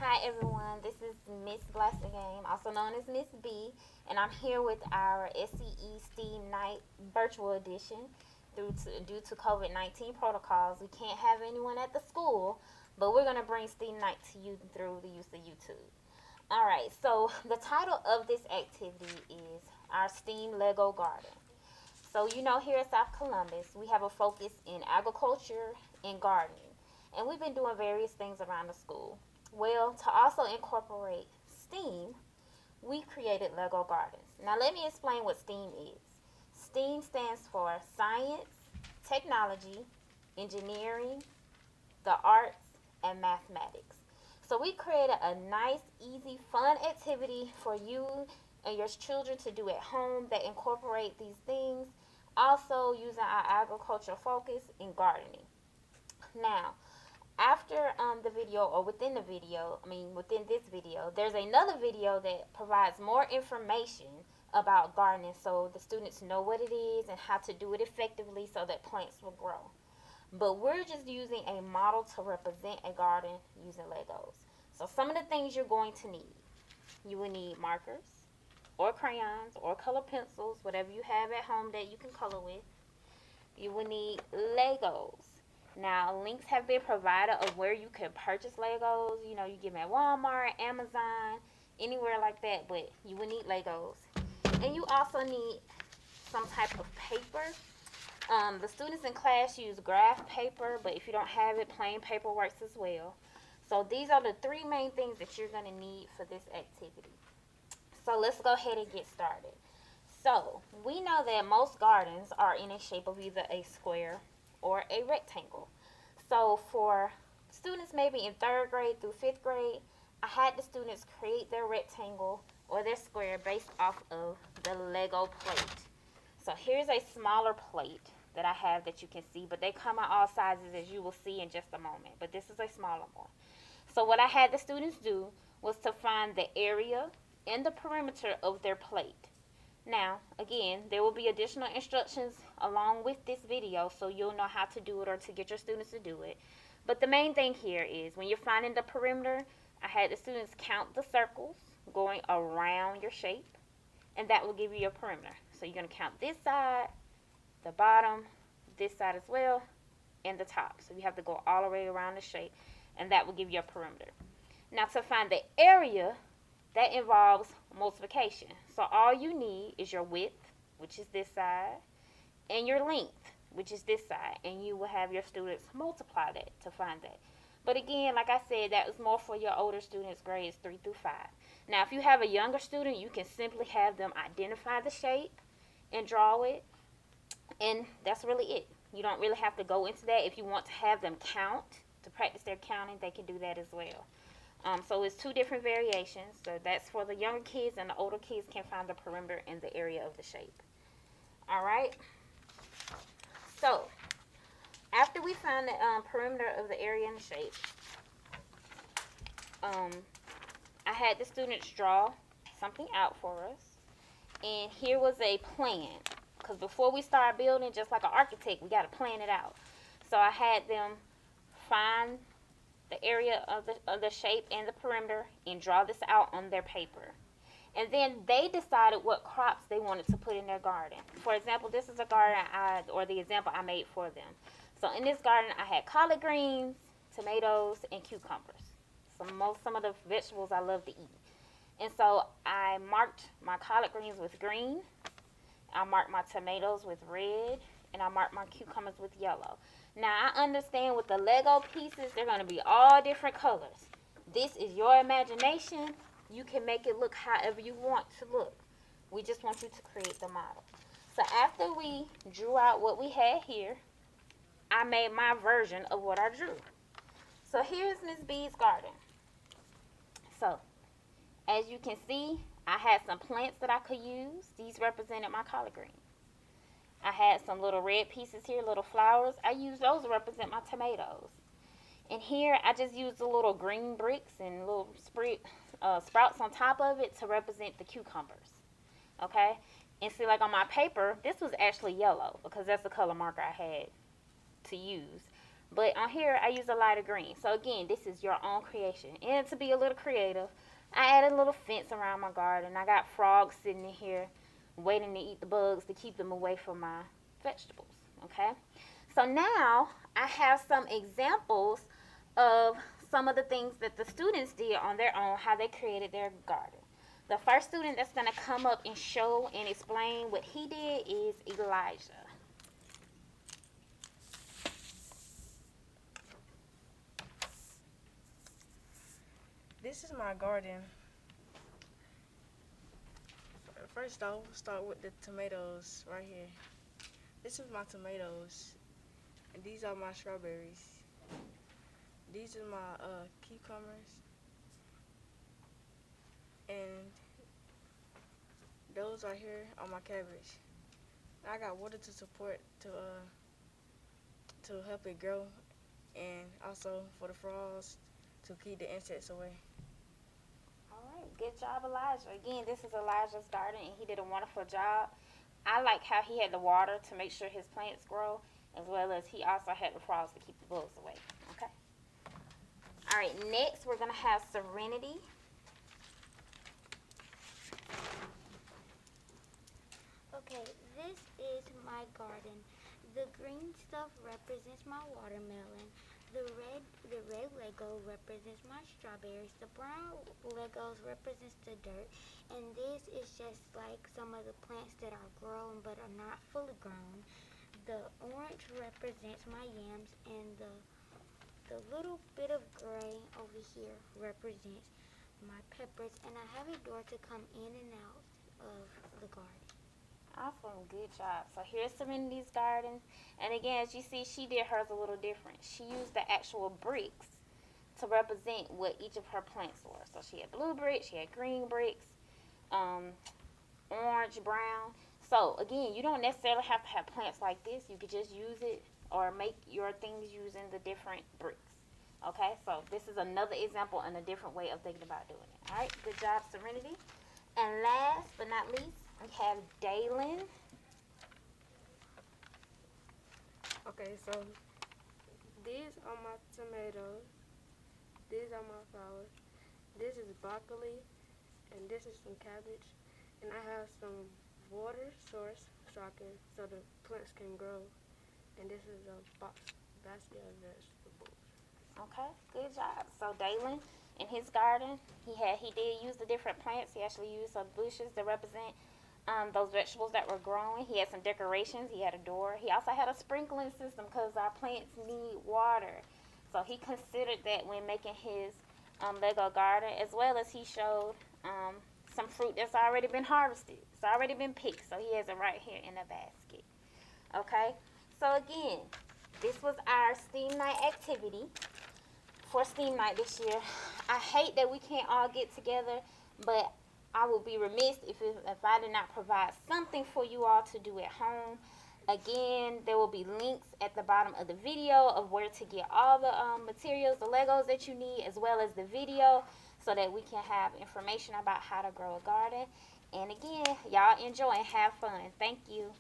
Hi everyone, this is Miss Blassingame, also known as Miss B, and I'm here with our S.T.E.A.M Night virtual edition. Due to COVID-19 protocols, we can't have anyone at the school, but we're going to bring S.T.E.A.M Night to you through the use of YouTube. Alright, so the title of this activity is our STEAM Lego Garden. So you know here at South Columbus, we have a focus in agriculture and gardening, and we've been doing various things around the school. Well, to also incorporate STEAM, we created Lego Gardens. Now let me explain what STEAM is. STEAM stands for science, technology, engineering, the arts, and mathematics. So we created a nice, easy, fun activity for you and your children to do at home that incorporate these things, also using our agriculture focus in gardening. Now, after the video, or within this video, there's another video that provides more information about gardening so the students know what it is and how to do it effectively so that plants will grow. But we're just using a model to represent a garden using Legos. So some of the things you're going to need. You will need markers or crayons or color pencils, whatever you have at home that you can color with. You will need Legos. Now, links have been provided of where you can purchase Legos. You know, you get them at Walmart, Amazon, anywhere like that, but you will need Legos. And you also need some type of paper. The students in class use graph paper, but if you don't have it, plain paper works as well. So these are the three main things that you're going to need for this activity. So let's go ahead and get started. So we know that most gardens are in a shape of either a square or a rectangle. So for students maybe in 3rd grade through 5th grade, I had the students create their rectangle or their square based off of the Lego plate. So here's a smaller plate that I have that you can see, but they come in all sizes as you will see in just a moment. But this is a smaller one. So what I had the students do was to find the area and the perimeter of their plate. Now, again, there will be additional instructions along with this video so you'll know how to do it or to get your students to do it. But the main thing here is when you're finding the perimeter, I had the students count the circles going around your shape, and that will give you your perimeter. So you're going to count this side, the bottom, this side as well, and the top. So you have to go all the way around the shape, and that will give you a perimeter. Now to find the area, that involves multiplication. So all you need is your width, which is this side, and your length, which is this side, and you will have your students multiply that to find that. But again, like I said, that is more for your older students, grades 3 through 5. Now, if you have a younger student, you can simply have them identify the shape and draw it, and that's really it. You don't really have to go into that. If you want to have them count, to practice their counting, they can do that as well. So it's 2 different variations. So that's for the younger kids, and the older kids can find the perimeter and the area of the shape. All right. So after we find the perimeter of the area and the shape, I had the students draw something out for us. And here was a plan. Because before we start building, just like an architect, we got to plan it out. So I had them find the area of the shape and the perimeter and draw this out on their paper. And then they decided what crops they wanted to put in their garden. For example, this is a garden the example I made for them. So in this garden, I had collard greens, tomatoes, and cucumbers. Some of the vegetables I love to eat. And so I marked my collard greens with green, I marked my tomatoes with red, and I marked my cucumbers with yellow. Now, I understand with the Lego pieces, they're going to be all different colors. This is your imagination. You can make it look however you want to look. We just want you to create the model. So after we drew out what we had here, I made my version of what I drew. So here's Miss B's garden. So, as you can see, I had some plants that I could use. These represented my collard greens. I had some little red pieces here, little flowers. I used those to represent my tomatoes. And here I just used the little green bricks and little sprouts on top of it to represent the cucumbers. Okay? And see, like on my paper, this was actually yellow because that's the color marker I had to use. But on here, I use a lighter green. So again, this is your own creation. And to be a little creative, I added a little fence around my garden. I got frogs sitting in here waiting to eat the bugs to keep them away from my vegetables. Okay? So now I have some examples of some of the things that the students did on their own, how they created their garden. The first student that's going to come up and show and explain what he did is Elijah. This is my garden. First off, we'll start with the tomatoes right here. This is my tomatoes, and these are my strawberries. These are my cucumbers, and those right here are my cabbage. I got water to support to help it grow, and also for the frogs to keep the insects away. All right, good job, Elijah. Again, this is Elijah's garden, and he did a wonderful job. I like how he had the water to make sure his plants grow, as well as he also had the frogs to keep the bugs away. Okay. All right, next we're gonna have Serenity. Okay, this is my garden. The green stuff represents my watermelon. The red Lego represents my strawberries. The brown Legos represents the dirt. And this is just like some of the plants that are grown but are not fully grown. The orange represents my yams, and the little bit of gray over here represents my peppers. And I have a door to come in and out of the garden. Awesome, good job. So here's Serenity's garden. And again, as you see, she did hers a little different. She used the actual bricks to represent what each of her plants were. So she had blue bricks, she had green bricks, orange, brown. So again, you don't necessarily have to have plants like this. You could just use it or make your things using the different bricks. Okay, so this is another example and a different way of thinking about doing it. All right, good job, Serenity. And last but not least, we have Dalen. Okay, so these are my tomatoes, these are my flowers, this is broccoli, and this is some cabbage, and I have some water source stocking so the plants can grow, and this is a basket of vegetables. Okay, good job. So Dalen, in his garden, he did use the different plants. He actually used some bushes to represent those vegetables that were growing. He had some decorations. He had a door. He also had a sprinkling system because our plants need water. So he considered that when making his Lego garden, as well as he showed some fruit that's already been harvested. It's already been picked. So he has it right here in a basket. Okay. So again, this was our STEAM Night activity for STEAM Night this year. I hate that we can't all get together, but I would be remiss if I did not provide something for you all to do at home. Again, there will be links at the bottom of the video of where to get all the materials, the Legos that you need, as well as the video, so that we can have information about how to grow a garden. And again, y'all enjoy and have fun. Thank you.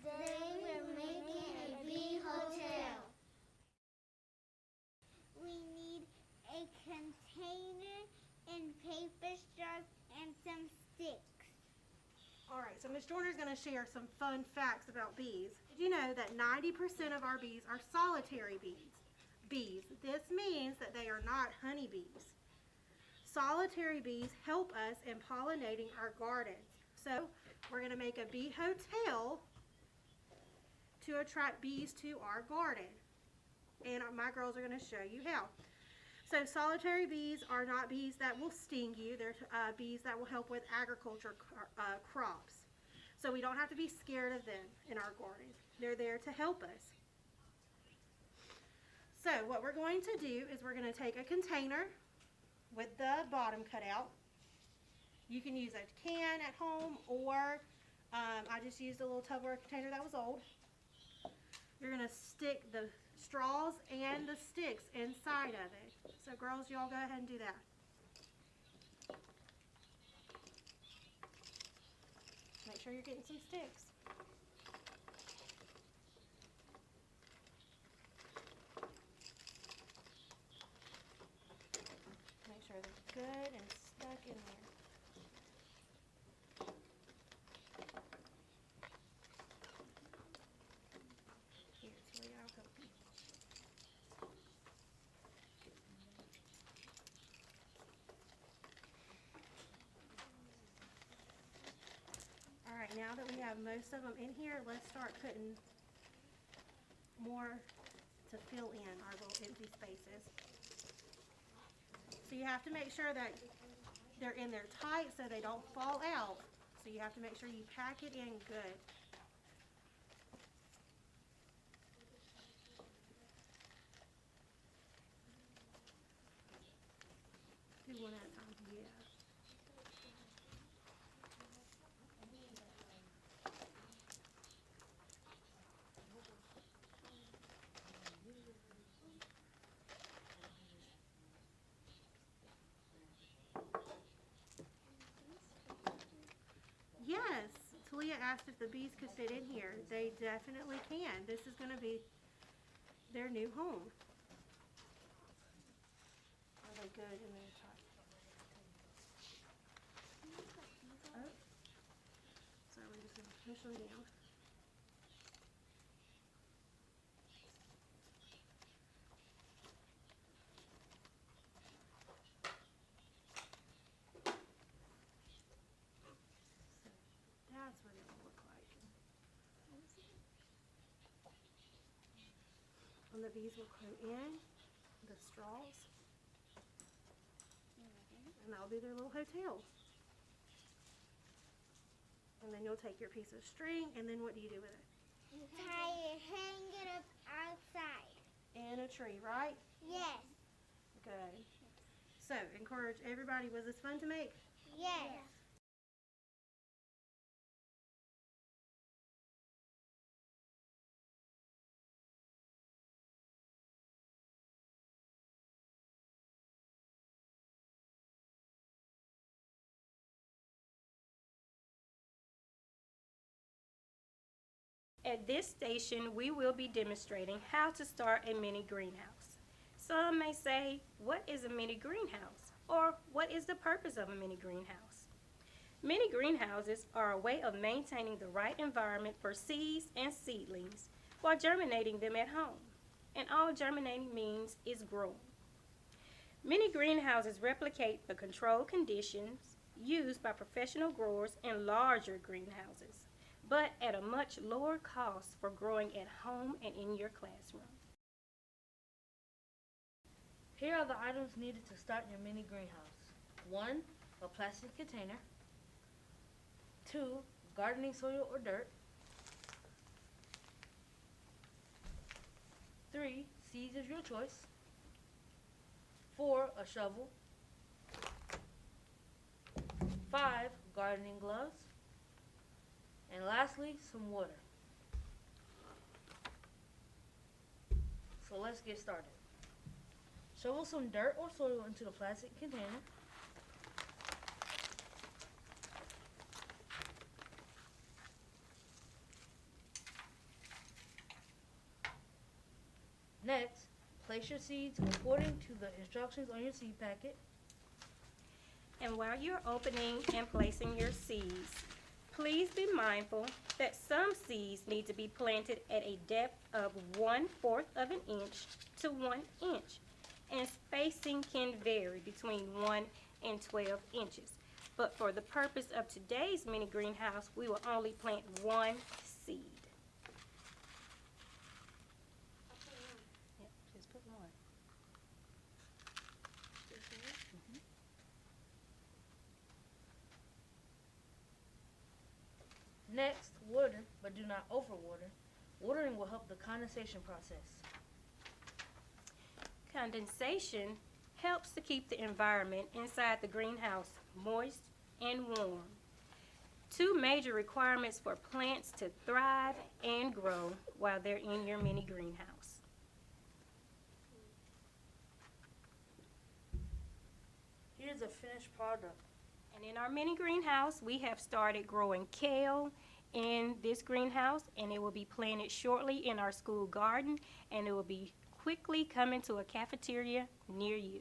Today we're making a bee hotel. We need a container and paper straws and some sticks. All right, so Ms. Joyner's going to share some fun facts about bees. Did you know that 90% of our bees are solitary bees? This means that they are not honeybees. Solitary bees help us in pollinating our gardens. So we're going to make a bee hotel to attract bees to our garden. And my girls are going to show you how. So solitary bees are not bees that will sting you. They're bees that will help with agriculture crops. So we don't have to be scared of them in our garden. They're there to help us. So what we're going to do is we're going to take a container with the bottom cut out. You can use a can at home, or I just used a little Tupperware container that was old. You're going to stick the straws and the sticks inside of it. So girls, y'all go ahead and do that. Make sure you're getting some sticks. Make sure they're good and stuck in there. Here, Talia, I'll help you. All right, now that we have most of them in here, let's start putting more to fill in our little empty spaces. So you have to make sure that they're in there tight so they don't fall out. So you have to make sure you pack it in good. Do one at a time, yeah. Yes, Talia asked if the bees could fit in here. They definitely can. This is going to be their new home. Are they good in their tight? Oh. So we're just going to push them down. That's what it will look like. And the bees will go in the straws. And that'll be their little hotel. And then you'll take your piece of string, and then what do you do with it? Tie it, hang it up outside. In a tree, right? Yes. Good. So, encourage everybody. Was this fun to make? Yes. At this station, we will be demonstrating how to start a mini greenhouse. Some may say, what is a mini greenhouse? Or what is the purpose of a mini greenhouse? Mini greenhouses are a way of maintaining the right environment for seeds and seedlings while germinating them at home. And all germinating means is growing. Mini greenhouses replicate the controlled conditions used by professional growers in larger greenhouses, but at a much lower cost for growing at home and in your classroom. Here are the items needed to start your mini greenhouse. 1. A plastic container. 2. Gardening soil or dirt. 3. Seeds of your choice. 4. A shovel. 5. Gardening gloves. And lastly, some water. So let's get started. Shovel some dirt or soil into the plastic container. Next, place your seeds according to the instructions on your seed packet. And while you're opening and placing your seeds, please be mindful that some seeds need to be planted at a depth of 1/4 of an inch to 1 inch, and spacing can vary between 1 and 12 inches. But for the purpose of today's mini greenhouse, we will only plant 1 seed. Yep, just put 1. Next, water, but do not overwater. Watering will help the condensation process. Condensation helps to keep the environment inside the greenhouse moist and warm. 2 major requirements for plants to thrive and grow while they're in your mini greenhouse. is a finished product? And in our mini greenhouse, we have started growing kale in this greenhouse, and it will be planted shortly in our school garden, and it will be quickly coming to a cafeteria near you.